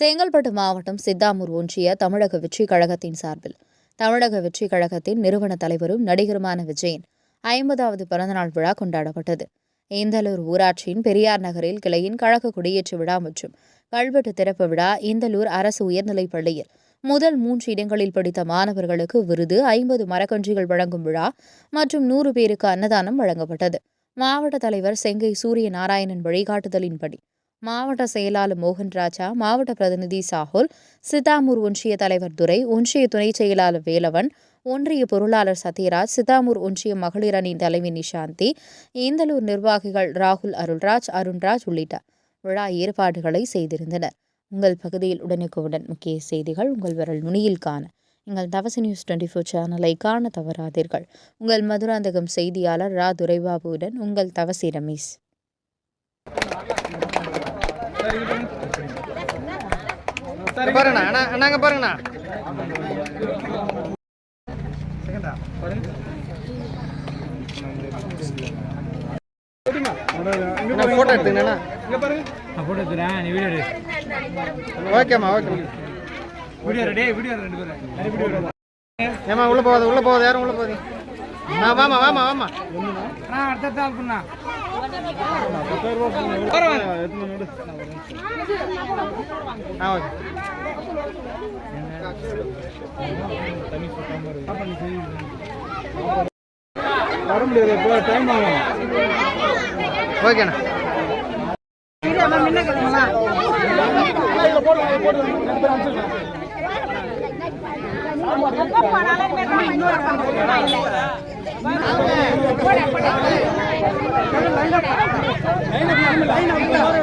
செங்கல்பட்டு மாவட்டம் சித்தாமூர் ஒன்றிய தமிழக வெற்றி கழகத்தின் சார்பில் தமிழக வெற்றி கழகத்தின் நிறுவன தலைவரும் நடிகருமான விஜயன் 50வது பிறந்தநாள் விழா கொண்டாடப்பட்டது. இந்தலூர் ஊராட்சியின் பெரியார் நகரில் கிளையின் கழக குடியேற்று விழா மற்றும் கல்வெட்டு திறப்பு விழா இந்தலூர் அரசு உயர்நிலைப் பள்ளியில் முதல் 3 இடங்களில் படித்த மாணவர்களுக்கு விருது, 50 மரக்கன்றுகள் வழங்கும் விழா மற்றும் 100 பேருக்கு அன்னதானம் வழங்கப்பட்டது. மாவட்ட தலைவர் செங்கை சூரிய நாராயணன் வழிகாட்டுதலின்படி மாவட்ட செயலாளர் மோகன்ராஜா, மாவட்ட பிரதிநிதி சாகுல், சித்தாமூர் ஒன்றிய தலைவர் துரை, ஒன்றிய துணை செயலாளர் வேலவன், ஒன்றிய பொருளாளர் சத்யராஜ், சித்தாமூர் ஒன்றிய மகளிர் அணி தலைவி நிஷாந்தி, இந்தலூர் நிர்வாகிகள் ராகுல், அருண்ராஜ் உள்ளிட்ட விழா ஏற்பாடுகளை செய்திருந்தனர். உங்கள் பகுதியில் உடனுக்குடன் முக்கிய செய்திகள் உங்கள் விரல் நுனியில் காண எங்கள் தவசி நியூஸ் 24 சேனலை காண தவறாதீர்கள். உங்கள் மதுராந்தகம் செய்தியாளர் ரா துரைபாபுவுடன் உங்கள் தவசி ரமேஷ். பாருங்கண்ணா, அண்ணாங்க பாருங்கண்ணா. போட்டோ எடுத்துங்கண்ணா. போட்டோ எடுத்துறேன், நீ வீடியோ எடு. ஓகேம்மா, ஓகே. வீடியோ ரெடி, வீடியோ ரெண்டு பேரும். ஏமா உள்ள போகுது யாரும் உள்ள போகுது. வாமா. அடுத்த ஆள் பண்ணா வர முடியாது, டைம் ஆகும். ஓகேண்ணா. லைன்